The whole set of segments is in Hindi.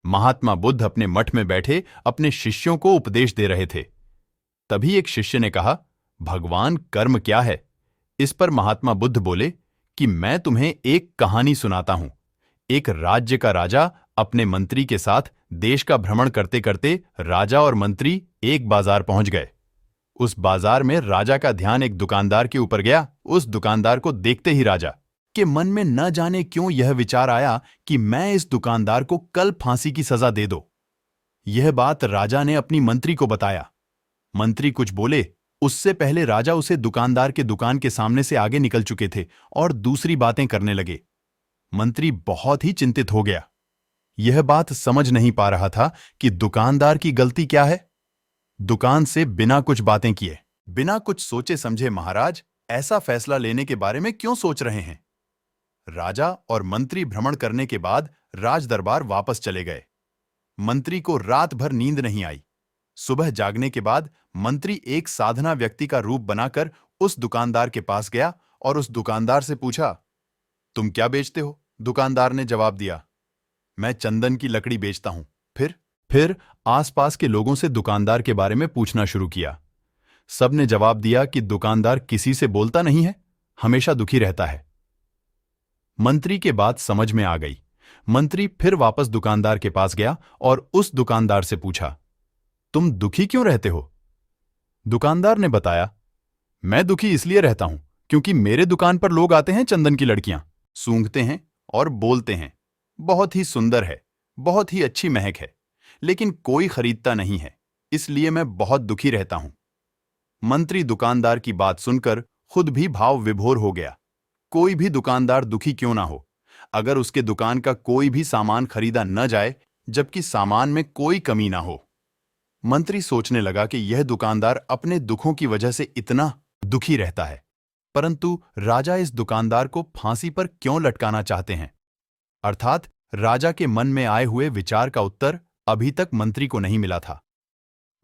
महात्मा बुद्ध अपने मठ में बैठे अपने शिष्यों को उपदेश दे रहे थे। तभी एक शिष्य ने कहा, भगवान कर्म क्या है? इस पर महात्मा बुद्ध बोले कि मैं तुम्हें एक कहानी सुनाता हूं। एक राज्य का राजा अपने मंत्री के साथ देश का भ्रमण करते करते राजा और मंत्री एक बाजार पहुंच गए। उस बाजार में राजा का ध्यान एक दुकानदार के ऊपर गया। उस दुकानदार को देखते ही राजा के मन में न जाने क्यों यह विचार आया कि मैं इस दुकानदार को कल फांसी की सजा दे दो। यह बात राजा ने अपनी मंत्री को बताया। मंत्री कुछ बोले उससे पहले राजा उसे दुकानदार के दुकान के सामने से आगे निकल चुके थे और दूसरी बातें करने लगे। मंत्री बहुत ही चिंतित हो गया। यह बात समझ नहीं पा रहा था कि दुकानदार की गलती क्या है। दुकान से बिना कुछ बातें किए, बिना कुछ सोचे समझे महाराज ऐसा फैसला लेने के बारे में क्यों सोच रहे हैं? राजा और मंत्री भ्रमण करने के बाद राज दरबार वापस चले गए। मंत्री को रात भर नींद नहीं आई। सुबह जागने के बाद मंत्री एक साधना व्यक्ति का रूप बनाकर उस दुकानदार के पास गया और उस दुकानदार से पूछा, तुम क्या बेचते हो? दुकानदार ने जवाब दिया, मैं चंदन की लकड़ी बेचता हूं। फिर आसपास के लोगों से दुकानदार के बारे में पूछना शुरू किया। सबने जवाब दिया कि दुकानदार किसी से बोलता नहीं है, हमेशा दुखी रहता है। मंत्री के बात समझ में आ गई। मंत्री फिर वापस दुकानदार के पास गया और उस दुकानदार से पूछा, तुम दुखी क्यों रहते हो? दुकानदार ने बताया, मैं दुखी इसलिए रहता हूं क्योंकि मेरे दुकान पर लोग आते हैं, चंदन की लड़कियां सूंघते हैं और बोलते हैं, बहुत ही सुंदर है, बहुत ही अच्छी महक है, लेकिन कोई खरीदता नहीं है, इसलिए मैं बहुत दुखी रहता हूं। मंत्री दुकानदार की बात सुनकर खुद भी भाव विभोर हो गया। कोई भी दुकानदार दुखी क्यों ना हो, अगर उसके दुकान का कोई भी सामान खरीदा न जाए जबकि सामान में कोई कमी ना हो। मंत्री सोचने लगा कि यह दुकानदार अपने दुखों की वजह से इतना दुखी रहता है, परंतु राजा इस दुकानदार को फांसी पर क्यों लटकाना चाहते हैं? अर्थात राजा के मन में आए हुए विचार का उत्तर अभी तक मंत्री को नहीं मिला था।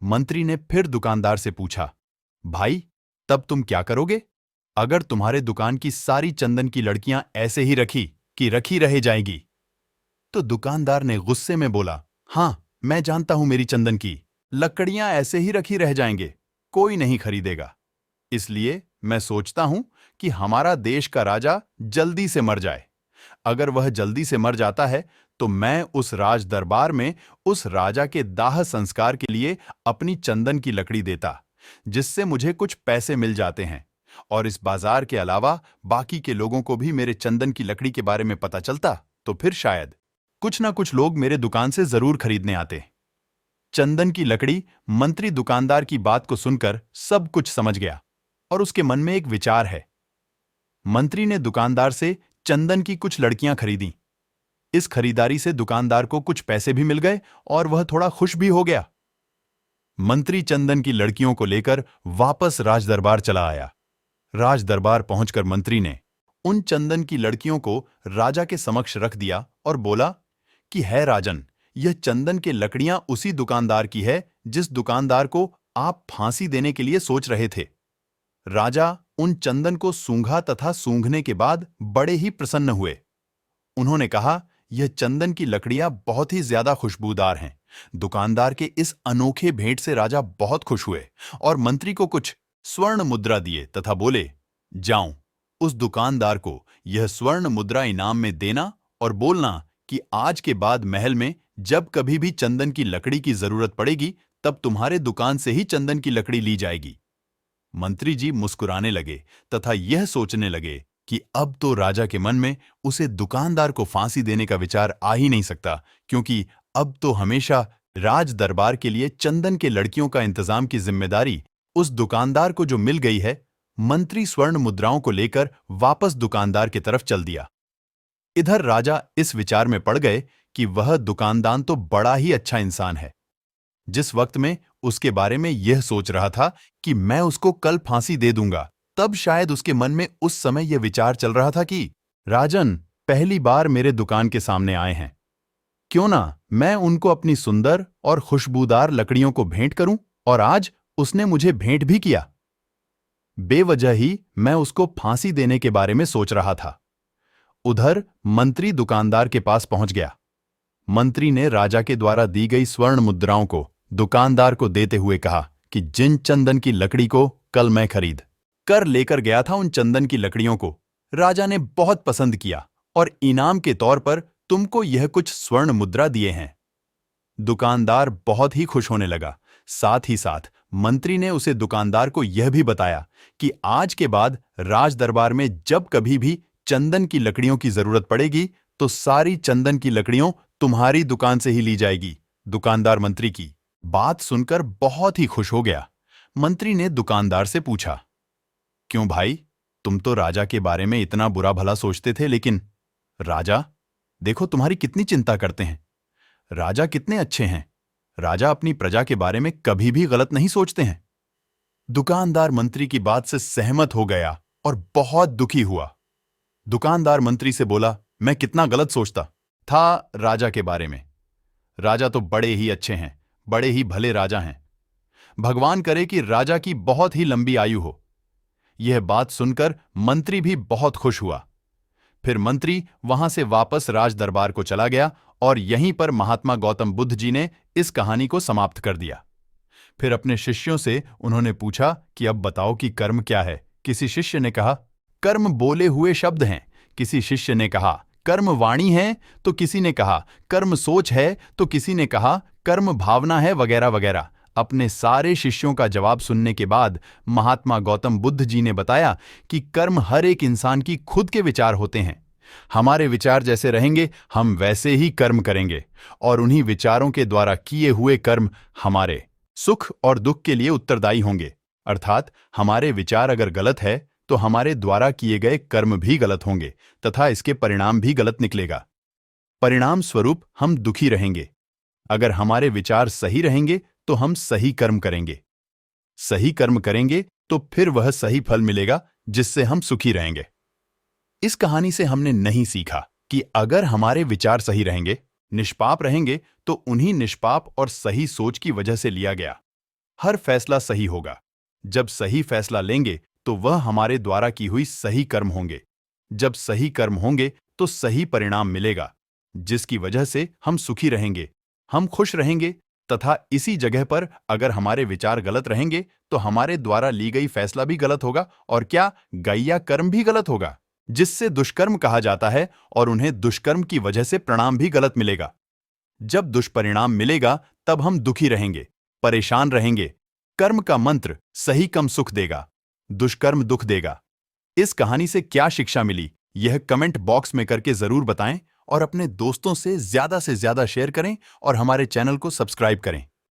मंत्री ने फिर दुकानदार से पूछा, भाई तब तुम क्या करोगे अगर तुम्हारे दुकान की सारी चंदन की लड़कियां ऐसे ही रखी रह जाएगी? तो दुकानदार ने गुस्से में बोला, हां मैं जानता हूं मेरी चंदन की लकड़ियां ऐसे ही रखी रह जाएंगे, कोई नहीं खरीदेगा। इसलिए मैं सोचता हूं कि हमारा देश का राजा जल्दी से मर जाए। अगर वह जल्दी से मर जाता है तो मैं उस राज दरबार में उस राजा के दाह संस्कार के लिए अपनी चंदन की लकड़ी देता, जिससे मुझे कुछ पैसे मिल जाते हैं, और इस बाजार के अलावा बाकी के लोगों को भी मेरे चंदन की लकड़ी के बारे में पता चलता तो फिर शायद कुछ ना कुछ लोग मेरे दुकान से जरूर खरीदने आते। चंदन की लकड़ी। मंत्री दुकानदार की बात को सुनकर सब कुछ समझ गया और उसके मन में एक विचार है। मंत्री ने दुकानदार से चंदन की कुछ लड़कियां खरीदी। इस खरीदारी से दुकानदार को कुछ पैसे भी मिल गए और वह थोड़ा खुश भी हो गया। मंत्री चंदन की लड़कियों को लेकर वापस राजदरबार चला आया। राजदरबार पहुंचकर मंत्री ने उन चंदन की लड़कियों को राजा के समक्ष रख दिया और बोला कि है राजन, यह चंदन के लकड़ियां उसी दुकानदार की है जिस दुकानदार को आप फांसी देने के लिए सोच रहे थे। राजा उन चंदन को सूंघा तथा सूंघने के बाद बड़े ही प्रसन्न हुए। उन्होंने कहा, यह चंदन की लकड़ियां बहुत ही ज्यादा खुशबूदार हैं। दुकानदार के इस अनोखे भेंट से राजा बहुत खुश हुए और मंत्री को कुछ स्वर्ण मुद्रा दिए तथा बोले, जाऊं उस दुकानदार को यह स्वर्ण मुद्रा इनाम में देना और बोलना कि आज के बाद महल में जब कभी भी चंदन की लकड़ी की जरूरत पड़ेगी तब तुम्हारे दुकान से ही चंदन की लकड़ी ली जाएगी। मंत्री जी मुस्कुराने लगे तथा यह सोचने लगे कि अब तो राजा के मन में उसे दुकानदार को फांसी देने का विचार आ ही नहीं सकता, क्योंकि अब तो हमेशा राज दरबार के लिए चंदन के लड़कियों का इंतजाम की जिम्मेदारी उस दुकानदार को जो मिल गई है। मंत्री स्वर्ण मुद्राओं को लेकर वापस दुकानदार की तरफ चल दिया। इधर राजा इस विचार में पड़ गए कि वह दुकानदार तो बड़ा ही अच्छा इंसान है। जिस वक्त में उसके बारे में यह सोच रहा था कि मैं उसको कल फांसी दे दूंगा, तब शायद उसके मन में उस समय यह विचार चल रहा था कि राजन पहली बार मेरे दुकान के सामने आए हैं, क्यों ना मैं उनको अपनी सुंदर और खुशबूदार लकड़ियों को भेंट करूं। और आज उसने मुझे भेंट भी किया। बेवजह ही मैं उसको फांसी देने के बारे में सोच रहा था। उधर मंत्री दुकानदार के पास पहुंच गया। मंत्री ने राजा के द्वारा दी गई स्वर्ण मुद्राओं को दुकानदार को देते हुए कहा कि जिन चंदन की लकड़ी को कल मैं खरीद कर लेकर गया था, उन चंदन की लकड़ियों को राजा ने बहुत पसंद किया और इनाम के तौर पर तुमको यह कुछ स्वर्ण मुद्रा दिए हैं। दुकानदार बहुत ही खुश होने लगा। साथ ही साथ मंत्री ने उसे दुकानदार को यह भी बताया कि आज के बाद राज दरबार में जब कभी भी चंदन की लकड़ियों की जरूरत पड़ेगी तो सारी चंदन की लकड़ियों तुम्हारी दुकान से ही ली जाएगी। दुकानदार मंत्री की बात सुनकर बहुत ही खुश हो गया। मंत्री ने दुकानदार से पूछा, क्यों भाई, तुम तो राजा के बारे में इतना बुरा भला सोचते थे, लेकिन राजा देखो तुम्हारी कितनी चिंता करते हैं। राजा कितने अच्छे हैं। राजा अपनी प्रजा के बारे में कभी भी गलत नहीं सोचते हैं। दुकानदार मंत्री की बात से सहमत हो गया और बहुत दुखी हुआ। दुकानदार मंत्री से बोला, मैं कितना गलत सोचता था राजा के बारे में। राजा तो बड़े ही अच्छे हैं, बड़े ही भले राजा हैं। भगवान करे कि राजा की बहुत ही लंबी आयु हो। यह बात सुनकर मंत्री भी बहुत खुश हुआ। फिर मंत्री वहां से वापस राज दरबार को चला गया और यहीं पर महात्मा गौतम बुद्ध जी ने इस कहानी को समाप्त कर दिया। फिर अपने शिष्यों से उन्होंने पूछा कि अब बताओ कि कर्म क्या है। किसी शिष्य ने कहा, कर्म बोले हुए शब्द हैं। किसी शिष्य ने कहा, कर्म वाणी है। तो किसी ने कहा, कर्म सोच है। तो किसी ने कहा, कर्म भावना है, वगैरह वगैरह। अपने सारे शिष्यों का जवाब सुनने के बाद महात्मा गौतम बुद्ध जी ने बताया कि कर्म हर एक इंसान की खुद के विचार होते हैं। हमारे विचार जैसे रहेंगे, हम वैसे ही कर्म करेंगे और उन्हीं विचारों के द्वारा किए हुए कर्म हमारे सुख और दुख के लिए उत्तरदायी होंगे। अर्थात हमारे विचार अगर गलत है तो हमारे द्वारा किए गए कर्म भी गलत होंगे तथा इसके परिणाम भी गलत निकलेगा। परिणाम स्वरूप हम दुखी रहेंगे। अगर हमारे विचार सही रहेंगे तो हम सही कर्म करेंगे। सही कर्म करेंगे तो फिर वह सही फल मिलेगा जिससे हम सुखी रहेंगे। इस कहानी से हमने नहीं सीखा कि अगर हमारे विचार सही रहेंगे, निष्पाप रहेंगे, तो उन्हीं निष्पाप और सही सोच की वजह से लिया गया हर फैसला सही होगा। जब सही फैसला लेंगे तो वह हमारे द्वारा की हुई सही कर्म होंगे। जब सही कर्म होंगे तो सही परिणाम मिलेगा, जिसकी वजह से हम सुखी रहेंगे, हम खुश रहेंगे। तथा इसी जगह पर अगर हमारे विचार गलत रहेंगे तो हमारे द्वारा ली गई फैसला भी गलत होगा और क्या गैया कर्म भी गलत होगा, जिससे दुष्कर्म कहा जाता है और उन्हें दुष्कर्म की वजह से परिणाम भी गलत मिलेगा। जब दुष्परिणाम मिलेगा तब हम दुखी रहेंगे, परेशान रहेंगे। कर्म का मंत्र सही कम सुख देगा, दुष्कर्म दुख देगा। इस कहानी से क्या शिक्षा मिली, यह कमेंट बॉक्स में करके जरूर बताएं और अपने दोस्तों से ज्यादा शेयर करें और हमारे चैनल को सब्सक्राइब करें।